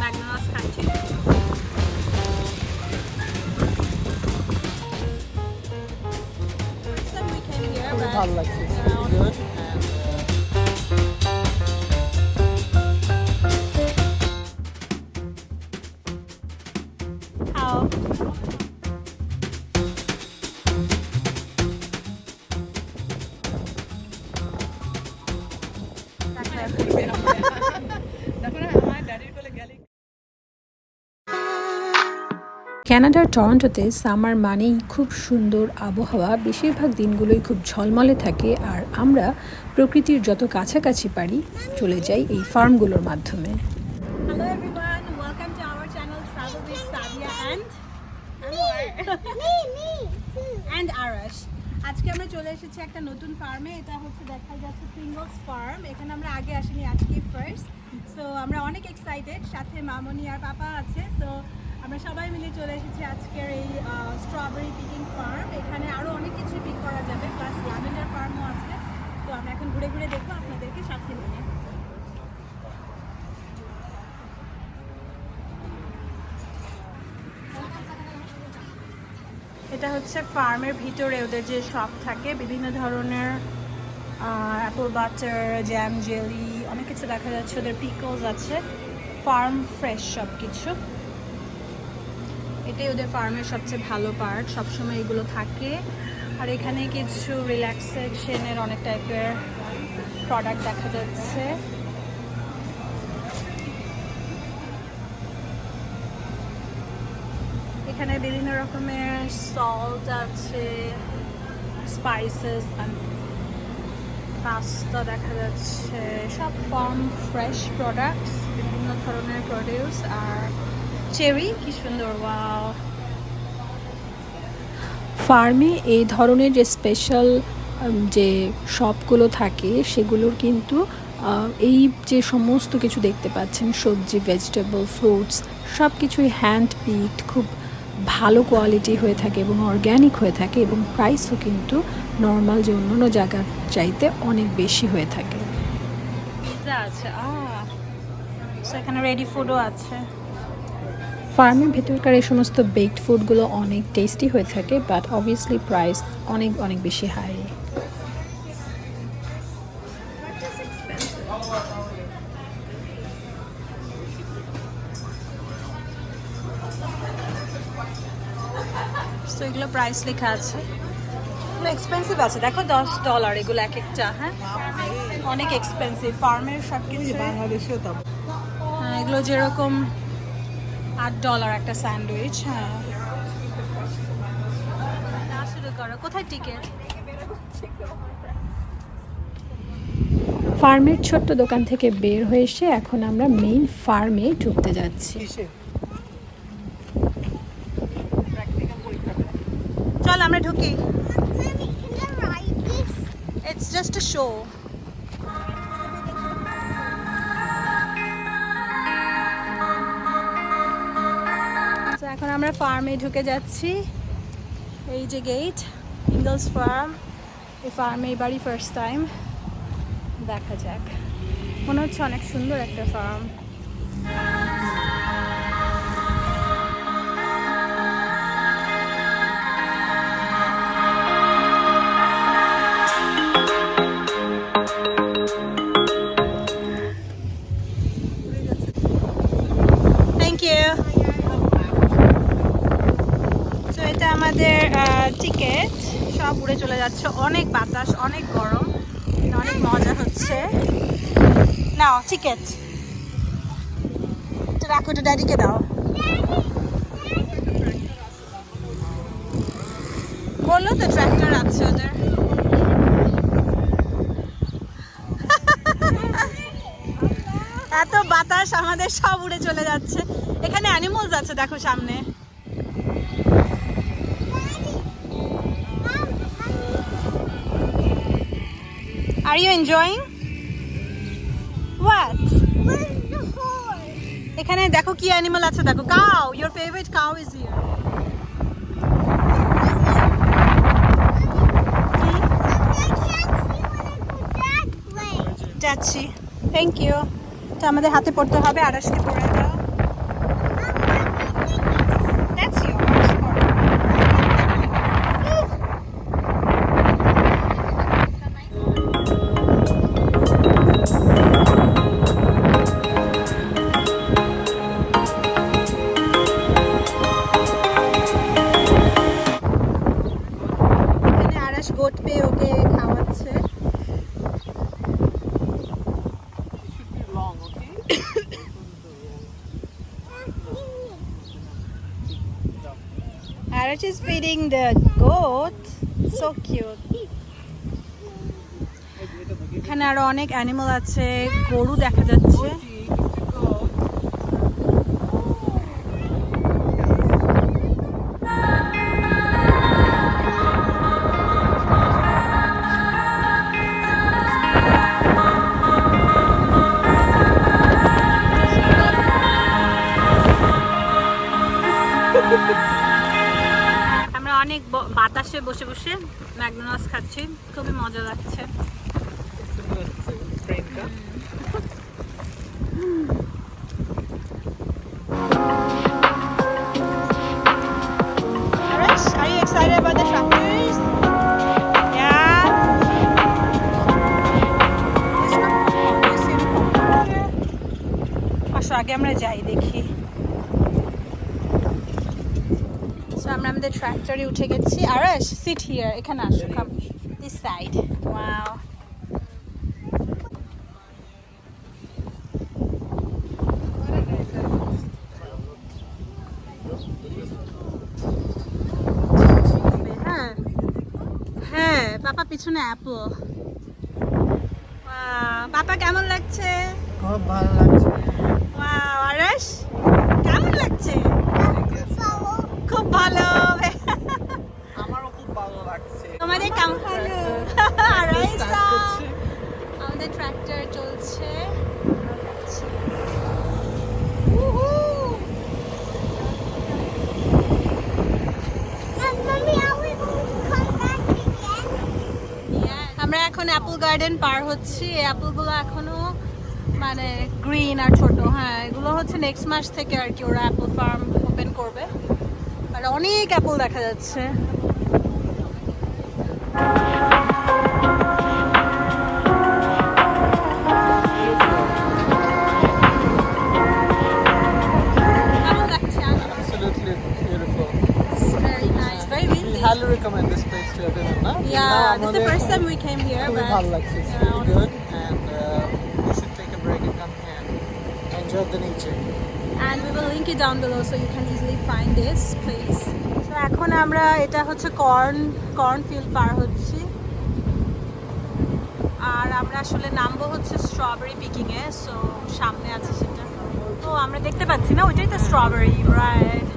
McDonald's খাচ্ছি। খুবই ভালো লাগছে। কানাডার টরন্টোতে সামার মানেই খুব সুন্দর আবহাওয়া, বেশিরভাগ দিনগুলোই খুব ঝলমলে থাকে, আর আমরা প্রকৃতির যত কাছাকাছি পারি চলে যাই এই ফার্মগুলোর মাধ্যমে। Hello everyone, welcome to our channel travel with Sadia and Arash. আজকে আমরা চলে এসেছি একটা নতুন ফার্মে। এটা হচ্ছে দেখা যাচ্ছে প্রিঙ্গলস ফার্ম। এখানে আমরা আগে আসিনি, আজকে ফার্স্ট। সো আমরা অনেক এক্সাইটেড, সাথে মামনি আর পাপা আছে। সো আমরা সবাই মিলে চলে এসেছি আজকের এই স্ট্রবেরি পিকিং ফার্ম। এখানে আরও অনেক কিছু পিক করা যাবে, প্লাস ল্যাভেন্ডার ফার্মও আছে। তো আমরা এখন ঘুরে ঘুরে দেখবো আপনাদেরকে সাথে নিয়ে। এটা হচ্ছে ফার্মের ভিতরে ওদের যে শপ থাকে, বিভিন্ন ধরনের অ্যাপল বাটার, জ্যাম, জেলি, অনেক কিছু দেখা যাচ্ছে। ওদের পিকলস আছে, ফার্ম ফ্রেশ সব কিছু। এটাই ওদের ফার্মের সবচেয়ে ভালো পার্ট, সবসময় এগুলো থাকে। আর এখানে কিছু রিল্যাক্সেশনের অনেক টাইপের প্রোডাক্ট দেখা যাচ্ছে। এখানে বিভিন্ন রকমের সল্ট আছে, স্পাইসেস, পাস্তা দেখা যাচ্ছে, সব ফার্ম ফ্রেশ প্রোডাক্টস, বিভিন্ন ধরনের প্রডিউস। আর চেরি, কি সুন্দর, ওয়াও। ফার্মে এই ধরনের যে স্পেশাল যে শপগুলো থাকে সেগুলোর কিন্তু এই যে সমস্ত কিছু দেখতে পাচ্ছেন, সবজি, ভেজিটেবল, ফ্রুটস, সব কিছুই হ্যান্ড পিকড, খুব ভালো কোয়ালিটি হয়ে থাকে এবং অর্গ্যানিক হয়ে থাকে, এবং প্রাইসও কিন্তু নর্মাল যে অন্য জায়গার চাইতে অনেক বেশি হয়ে থাকে। পিৎজা আছে, এখানে রেডি ফুডও আছে। ফার্মের ভেতরকার এই সমস্ত বেকড ফুডগুলো অনেক টেস্টি হয়ে থাকে, বাট অবভিয়াসলি প্রাইস অনেক অনেক বেশি হাই। তো এগুলো প্রাইস লেখা আছে, এগুলো এক্সপেন্সিভ আছে। দেখো $10 এগুলো এক একটা। হ্যাঁ, অনেক এক্সপেন্সিভ ফার্মের সব কিছু। বাংলাদেশেও তো হ্যাঁ, এগুলো যেরকম $8 একটা স্যান্ডউইচ। হ্যাঁ, শুরু করো। কোথায় টিকিট? ফার্মের ছোট্ট দোকান থেকে বের হয়ে এসে এখন আমরা মেইন ফার্মে ঢুকতে যাচ্ছি। চল আমরা ঢুকি। It's just a show. এখন আমরা ফার্মে ঢুকে যাচ্ছি। এই যে গেট, প্রিঙ্গলস ফার্ম। এই ফার্মে এবারই ফার্স্ট টাইম। দেখা যাক, মনে হচ্ছে অনেক সুন্দর একটা ফার্ম। Thank you. তো এটা আমাদের টিকিট। সব উড়ে চলে যাচ্ছে, অনেক বাতাস, অনেক গরম, অনেক মজা হচ্ছে। নাও টিকিট, এটা রাখো, এটা ড্যাডিকে দাও। বললো তো ট্র্যাক্টর আছে ওদের। এত বাতাস, আমাদের সব উড়ে চলে যাচ্ছে। এখানে অ্যানিমালস আছে, দেখো সামনে। Are you enjoying? What? এখানে দেখো কি অ্যানিমাল আছে, দেখো cow. Your favorite cow is here. যাচ্ছি, থ্যাংক ইউ। এটা আমাদের হাতে পড়তে হবে, আরাশকে পড়ে দাও। Arash is feeding the goat. So cute. এখানে আরো অনেক অ্যানিমাল আছে, গরু দেখা যাচ্ছে। আমরা অনেক বাতাসে বসে বসে ম্যাকডোনাল্ডস খাচ্ছি, খুবই মজা লাগছে। Arash, are you excited about the tractors? Yeah. আসো আগে আমরা যাই দেখি। আমরা আমাদের ট্র্যাক্টরে উঠে গেছি। আরাশ, সিট হিয়ার, এখানে আসো, কাম দিস সাইড। ওয়াও, হ্যাঁ হ্যাঁ পাপা পিছনে অ্যাপল। পাপা কেমন লাগছে? খুব ভালো লাগছে। ওয়াও, আরাশ কেমন লাগছে? খুব ভালো। আমারও খুব ভালো লাগছে। তোমাদের কেমন ভালো? আমাদের ট্র্যাক্টর চলছে। আমরা এখন অ্যাপল গার্ডেন পার হচ্ছি। এই অ্যাপলগুলো এখনো মানে গ্রিন আর ছোট। হ্যাঁ, এগুলো হচ্ছে নেক্সট মাস থেকে আর কি ওরা অ্যাপল ফার্ম ওপেন করবে। আর অনেক অ্যাপল দেখা যাচ্ছে। Absolutely beautiful. It's very nice, very We windy. highly recommend this place to everyone, না? Yeah, this is the first time we came here, খুবই but ভালো লাগছে। It's really good and you should take a break and come here and enjoy the nature. and we will link it down below so you can easily find this place. So এখন আমরা এটা হচ্ছে corn field পার হচ্ছি। আর আমরা আসলে নামবো হচ্ছে strawberry Peking এ। So সামনে আছে সেটা, তো আমরা দেখতে পাচ্ছি না, ওইটাই তো স্ট্রবেরি, রাইট?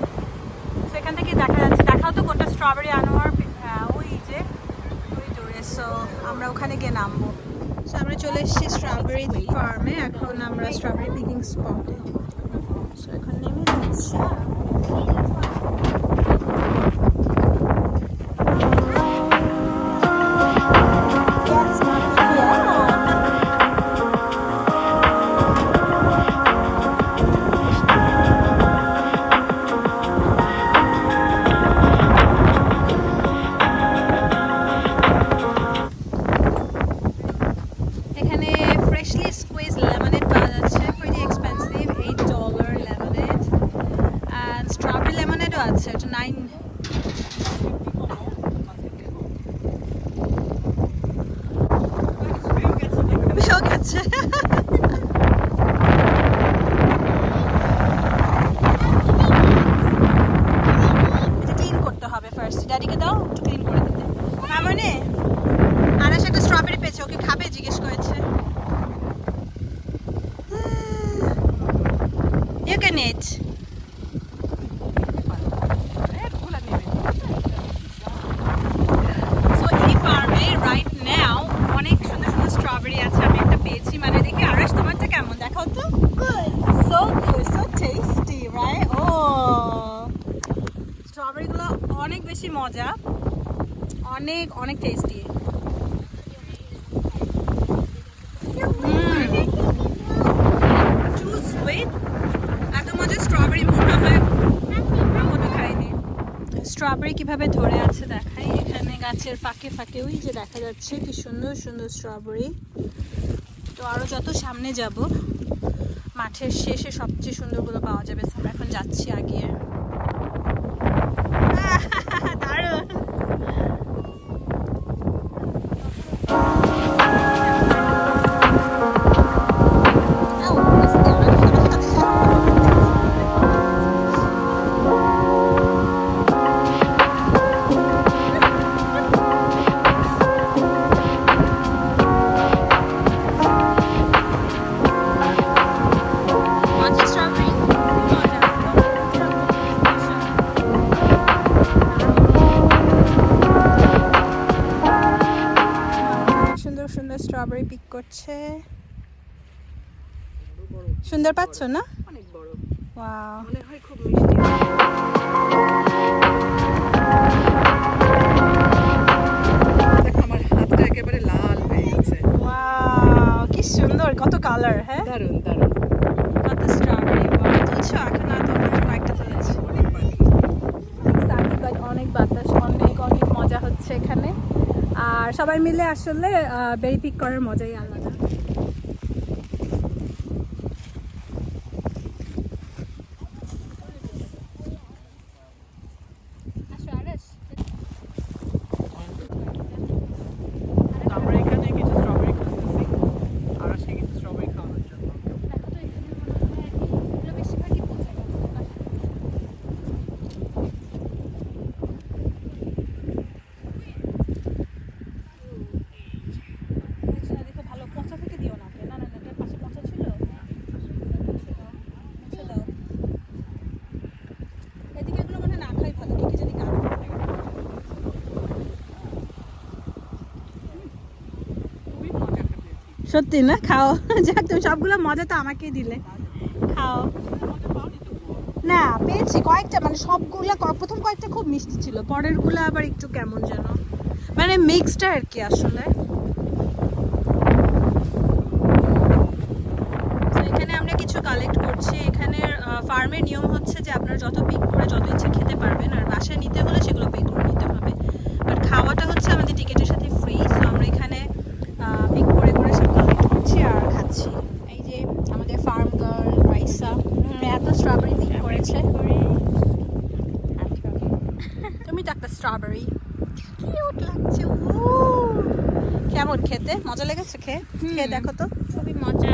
সেখান থেকে দেখা যাচ্ছে। দেখাও তো কোনটা স্ট্রবেরি আনোয়ার। ওই যে ওই দূরে। সো আমরা ওখানে গিয়ে নামবো। সো আমরা চলে এসেছি স্ট্রবেরি ফার্মে। এখন আমরা স্ট্রবেরি পিকিং স্পটে। সো এখন নেমে যাচ্ছি। এখানে ফ্রেশলি স্কুইজ লেমনেড পাওয়া যাচ্ছে, pretty expensive, $8 lemonade. and strawberry লেমনেডও আছে, এটা 9। বিয়োগ আছে। এটা ক্লিন করতে হবে ফার্স্ট। ড্যাডিকে দাও একটু ক্লিন করে দিতে। মামনে, আনাস একটা স্ট্রবেরি পেয়েছে, ওকে খাবে জিজ্ঞেস করেছে। You can eat. So এই ফার্মে রাইট নাও অনেক সুন্দর সুন্দর স্ট্রবেরি আছে। আমি একটা পেয়েছি, মানে দেখি। আরাশ, তোমারটা কেমন দেখাও তো। So good, so tasty, right? স্ট্রবেরিগুলো অনেক বেশি মজা, অনেক অনেক টেস্টি। টু সুইট, এত মজা স্ট্রবেরি মনে হয় কোনো খাইনি। স্ট্রবেরি কিভাবে ধরে আছে দেখাই। এখানে গাছের ফাঁকে ফাঁকে ওই যে দেখা যাচ্ছে কি সুন্দর সুন্দর স্ট্রবেরি। তো আরো যত সামনে যাব মাঠের শেষে সবচেয়ে সুন্দরগুলো পাওয়া যাবে। আমরা এখন যাচ্ছি আগিয়ে। দারুণ। হচ্ছে। সুন্দর পাচ্ছ না? অনেক বড়, ওয়াও। মনে হয় খুব মিষ্টি। দেখো আমার হাতটা একেবারে লাল হয়ে গেছে। ওয়াও, কি সুন্দর, কত কালার। হ্যাঁ, দারুণ দারুণ। কত স্ট্রবেরি। ওয়াও, তুলছো? এখন না তো, কয়েকটা তুলেছি। অনেক পানি। অনেক বাতাস, অনেক অনেক মজা হচ্ছে এখানে। আর সবাই মিলে আসলে বেরি পিক করার মজাই আলাদা। আমরা এখানে কিছু স্ট্রবেরি খুঁজতেছি আর আজকে কিছু স্ট্রবেরি খাওয়ানোর জন্য। ভালো পচা থেকে দিও না, না না, এটার পাশে পচা ছিল। এদিকে এগুলো মনে হয় না খাই ভালো, কি জানি গাছ। খুবই মজা পেয়েছি। সত্যি না? খাও। যাক, তুমি সবগুলো মজা তো আমাকেই দিলে। খাও। মজা পাওনি তো। না, পেয়েছি কয়েকটা, মানে সবগুলা প্রথম কয়েকটা খুব মিষ্টি ছিল, পরের গুলো আবার একটু কেমন যেন, মানে মিক্সড আর কি আসলে। তো এখানে আমরা কিছু কালেক্ট করছি। এখানের ফার্মের নিয়ম হচ্ছে যে আপনারা যত পিক করে যত ইচ্ছে খেতে পারবেন, আর বাসায় নিতে হলে সেগুলো পে করে নিতে হবে। বাট খাওয়াটা হচ্ছে আমাদের টিকিটের সাথে ফ্রি। সো আমরা এখানে পিক করে করে সব কালেক্ট করছি আর খাচ্ছি। এই যে আমাদের ফার্ম গার্ল রাইসা এত স্ট্রবেরি পিক করেছে। তুমি তো একটা স্ট্রবেরি, কিউট লাগছে। কেমন খেতে? মজা লেগেছে খেয়ে? খেয়ে দেখো তো। খুবই মজা,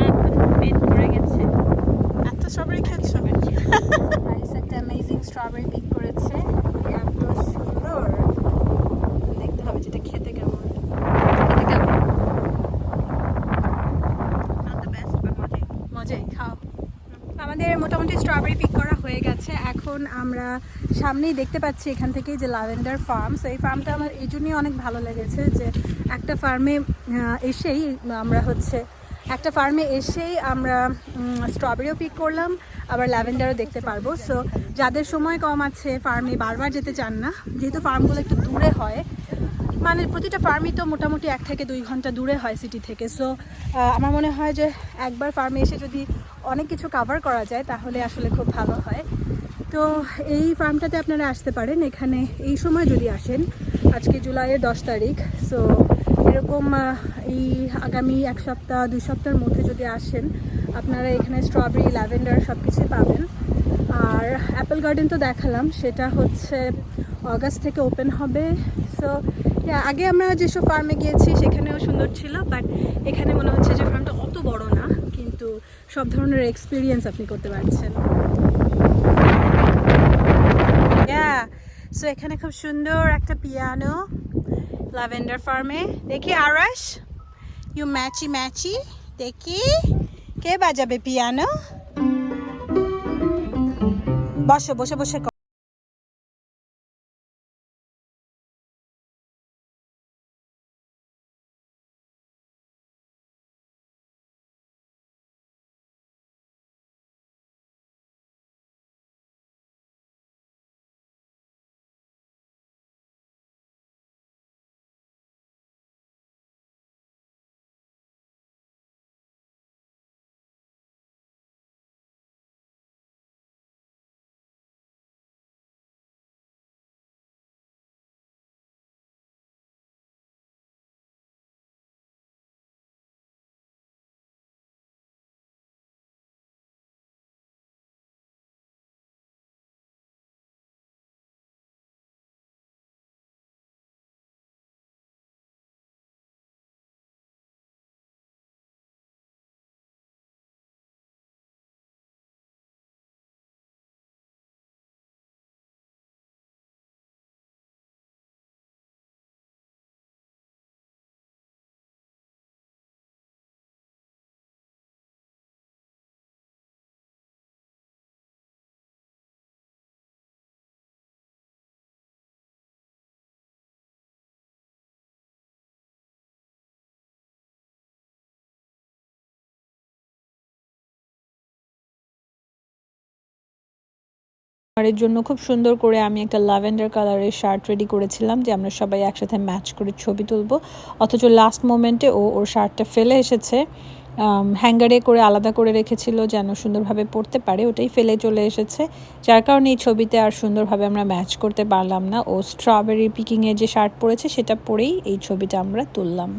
পেট ভরে গেছে। এত স্ট্রবেরি খেয়েছো? রাইস একটা অ্যামেজিং স্ট্রবেরি পিক করেছে, এত সুন্দর। দেখতে হবে যেটা খেতে কেমন। খেতে কেমন? Not the best, but মজাই। মজাই, খাও। আমাদের মোটামুটি স্ট্রবেরি পিক করা হয়ে গেছে। এখন আমরা সামনেই দেখতে পাচ্ছি এখান থেকেই যে ল্যাভেন্ডার ফার্ম। সো এই ফার্মটা আমার এই জন্যই অনেক ভালো লেগেছে যে একটা ফার্মে এসেই আমরা স্ট্রবেরিও পিক করলাম, আবার ল্যাভেন্ডারও দেখতে পারবো। সো যাদের সময় কম আছে, ফার্মে বারবার যেতে চান না, যেহেতু ফার্মগুলো একটু দূরে হয়, মানে প্রতিটা ফার্মই তো মোটামুটি 1 থেকে 2 ঘন্টা দূরে হয় সিটি থেকে। সো আমার মনে হয় যে একবার ফার্মে এসে যদি অনেক কিছু কভার করা যায় তাহলে আসলে খুব ভালো হয়। তো এই ফার্মটাতে আপনারা আসতে পারেন। এখানে এই সময় যদি আসেন, আজকে জুলাইয়ের 10 তারিখ, সো এরকম এই আগামী 1 সপ্তাহ 2 সপ্তাহের মধ্যে যদি আসেন, আপনারা এখানে স্ট্রবেরি, ল্যাভেন্ডার সব কিছুই পাবেন। আর অ্যাপেল গার্ডেন তো দেখালাম, সেটা হচ্ছে অগাস্ট থেকে ওপেন হবে। সো আগে আমরা যেসব ফার্মে গিয়েছি সেখানেও সুন্দর ছিল, বাট এখানে মনে হচ্ছে যে ফার্মটা অত বড় না, কিন্তু সব ধরনের এক্সপিরিয়েন্স আপনি করতে পারছেন। সো এখানে খুব সুন্দর একটা পিয়ানো ল্যাভেন্ডার ফার্মে। দেখি আরাশ, ইউ ম্যাচি ম্যাচি, দেখি কে বাজাবে পিয়ানো। বসো, বসে বসে এর জন্য খুব সুন্দর করে আমি একটা ল্যাভেন্ডার কালারের শার্ট রেডি করেছিলাম যে আমরা সবাই একসাথে ম্যাচ করে ছবি তুলব, অথচ লাস্ট মোমেন্টে ওর শার্টটা ফেলে এসেছে, হ্যাঙ্গারে করে আলাদা করে রেখেছিল যেন সুন্দরভাবে পরতে পারে, ওটাই ফেলে চলে এসেছে, যার কারণে এই ছবিতে আর সুন্দরভাবে আমরা ম্যাচ করতে পারলাম না। ও স্ট্রবেরি পিকিংয়ের যে শার্ট পরেছে সেটা পরেই এই ছবিটা আমরা তুললাম।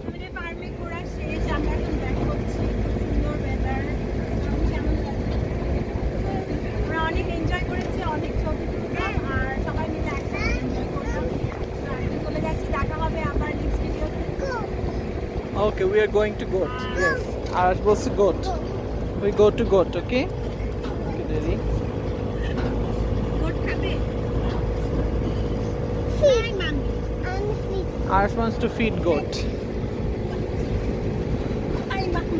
আমাদের ফার্মে ঘোরা শেষ, আমরা এখন ব্যাক করছি। সুন্দর weather, কেমন লাগছে? আমরা অনেক এনজয় করেছি, অনেক ছবি তুললাম আর সবাই মিলে একসাথে এনজয় করলাম। তো এখন চলে যাচ্ছি, দেখা হবে আবার নেক্সট ভিডিওতে। Okay, we are going to goat. Yes. Arash was to goat. We go to goat, okay? Okay, Daddy. Goat খাবে? Hi, mommy. Arash wants to feed goat. Hi, mommy.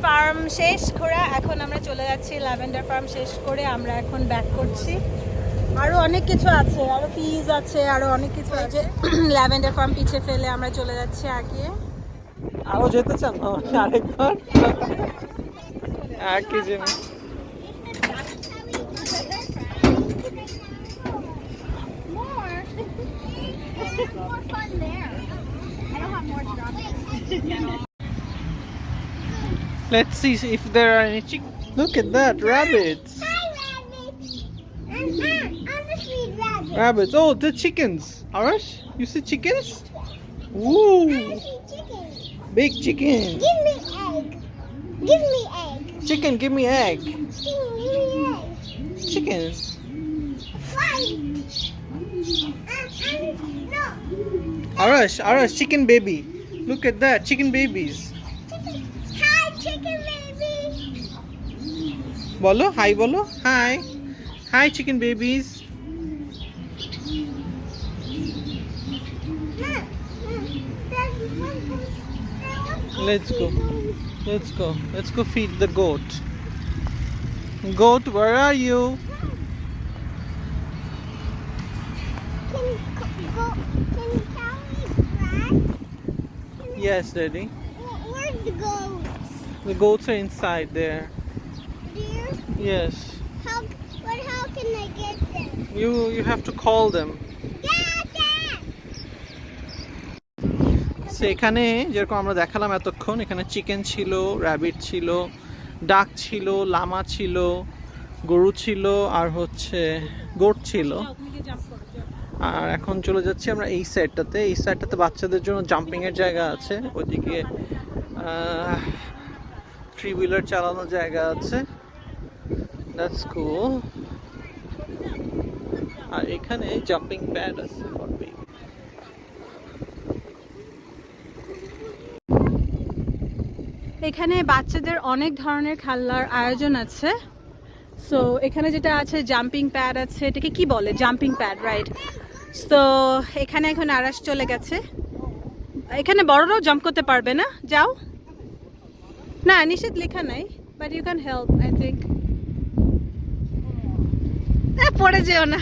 Farm শেষ ঘোরা, এখন আমরা চলে যাচ্ছি ল্যাভেন্ডার ফার্ম শেষ করে আমরা এখন ব্যাক করছি। আরো অনেক কিছু আছে, আরো পিস আছে, আরো অনেক কিছু আছে। ল্যাভেন্ডার ফার্ম পিছে ফেলে আমরা চলে যাচ্ছি আগে। আরো যেতে চান আরেকবার? আর কি জিনিস? More fun there. I don't have more strawberries. Let's see if there are any Look at that, rabbits. Hi, rabbit. I'm the sweet rabbit. Rabbits. Oh, the chickens. Arash, you see chickens? I Ooh, see chicken. big chicken. Give me egg. Give me egg. Chicken, give me egg. Give me egg. Chicken. Fight. No. Arash, chicken baby. Look at that, chicken babies. Hi, chicken baby. Bolo, hi bolo. Hi. Hi chicken babies. Let's go. Let's go feed the goat. Goat, where are you? Can you tell me grass? Yes, Daddy. Where's the goats? The goats are inside there. Dear, Yes. how can I get them? You have to call them. Dad! So, এখানে যেরকম আমরা দেখালাম এতক্ষণ, এখানে chicken ছিল, rabbit ছিল, ডাক ছিল, লামা ছিল, গরু ছিল আর হচ্ছে গোট ছিল। আর এখন চলে যাচ্ছি আমরা এই সাইডটাতে। এই সাইডটাতে বাচ্চাদের জন্য জাম্পিং এর জায়গা আছে, ওইদিকে থ্রি হুইলার চালানোর জায়গা আছে। That's cool. আর এখানে জাম্পিং প্যাড আছে ফর বেবি। এখানে বাচ্চাদের অনেক ধরনের খেলার আয়োজন আছে। সো এখানে যেটা আছে জাম্পিং প্যাড আছে, এটাকে কি বলে, জাম্পিং প্যাড, রাইট? তো এখানে এখন আরাশ চলে গেছে। এখানে বড়রাও জাম্প করতে পারবে না, যাও না, নিষেধ লেখা নাই, but you can help I think. পড়ে যেও না।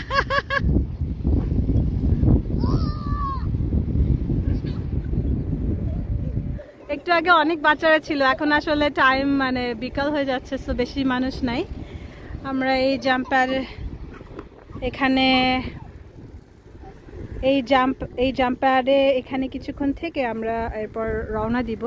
একটু আগে অনেক বাচ্চারা ছিল, এখন আসলে টাইম মানে বিকাল হয়ে যাচ্ছে, তো বেশি মানুষ নাই। আমরা এই জাম্পার এখানে এই জাম্পারে এখানে কিছুক্ষণ থেকে আমরা এরপর রওনা দিব।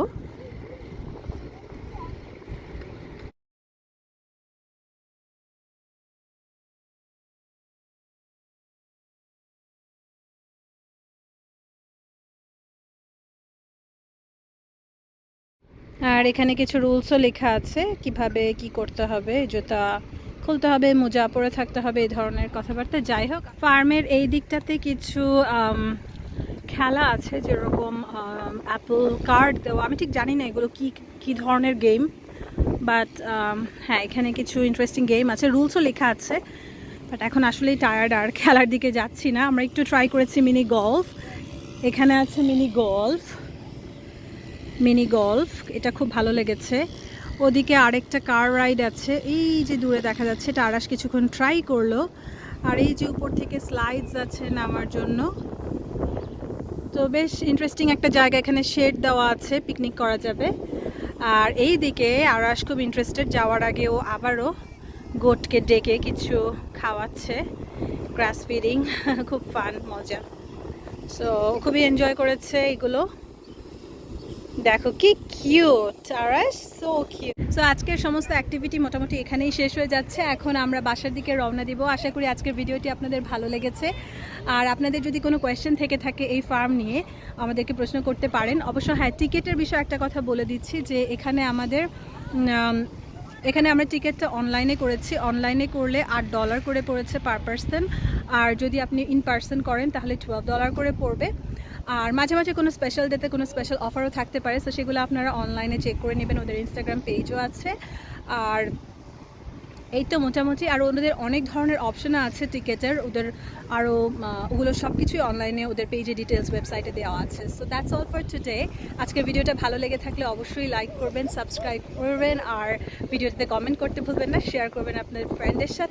আর এখানে কিছু রুলসও লেখা আছে কিভাবে কি করতে হবে, জুতা খুলতে হবে, মোজা পরে থাকতে হবে, এই ধরনের কথাবার্তা। যাই হোক, ফার্মের এই দিকটাতে কিছু খেলা আছে, যেরকম অ্যাপল কার্ড দেওয়া। আমি ঠিক জানি না এগুলো কি কি ধরনের গেম, বাট হ্যাঁ এখানে কিছু ইন্টারেস্টিং গেম আছে, রুলসও লেখা আছে। বাট এখন আসলেই টায়ার্ড, আর খেলার দিকে যাচ্ছি না। আমরা একটু ট্রাই করেছি মিনি গলফ। এখানে আছে মিনি গলফ, এটা খুব ভালো লেগেছে। ওদিকে আরেকটা কার রাইড আছে, এই যে দূরে দেখা যাচ্ছে, এটা আরাশ কিছুক্ষণ ট্রাই করলো। আর এই যে উপর থেকে স্লাইডস আছে নামার জন্য। তো বেশ ইন্টারেস্টিং একটা জায়গা, এখানে শেড দেওয়া আছে, পিকনিক করা যাবে। আর এই দিকে আরাশ খুব ইন্টারেস্টেড, যাওয়ার আগে ও আবারও গোটকে ডেকে কিছু খাওয়াচ্ছে, গ্রাস ফিডিং। খুব ফান, মজা। সো খুবই এনজয় করেছে এগুলো। দেখো কি কিউট আরাশ, সো কিউট। সো আজকের সমস্ত অ্যাক্টিভিটি মোটামুটি এখানেই শেষ হয়ে যাচ্ছে। এখন আমরা বাসার দিকে রওনা দিব। আশা করি আজকের ভিডিওটি আপনাদের ভালো লেগেছে। আর আপনাদের যদি কোনো কোয়েশ্চেন থেকে থাকে এই ফার্ম নিয়ে, আমাদেরকে প্রশ্ন করতে পারেন। অবশ্য হ্যাঁ, টিকিটের বিষয়ে একটা কথা বলে দিচ্ছি, যে এখানে আমরা টিকিটটা অনলাইনে করেছি। অনলাইনে করলে $8 করে পড়েছে পার পারসন, আর যদি আপনি ইন পার্সন করেন তাহলে $12 করে পড়বে। আর মাঝে মাঝে কোনো স্পেশাল ডেতে কোনো স্পেশাল অফারও থাকতে পারে, তো সেগুলো আপনারা অনলাইনে চেক করে নেবেন, ওদের ইনস্টাগ্রাম পেজও আছে। আর এই তো মোটামুটি, আর ওদের অনেক ধরনের অপশন আছে টিকেটের, ওদের আরও ওগুলো সব কিছুই অনলাইনে ওদের পেজে ডিটেলস ওয়েবসাইটে দেওয়া আছে। So that's all for today. আজকের ভিডিওটা ভালো লেগে থাকলে অবশ্যই লাইক করবেন, সাবস্ক্রাইব করবেন, আর ভিডিওতে কমেন্ট করতে ভুলবেন না, শেয়ার করবেন আপনার ফ্রেন্ডের সাথে।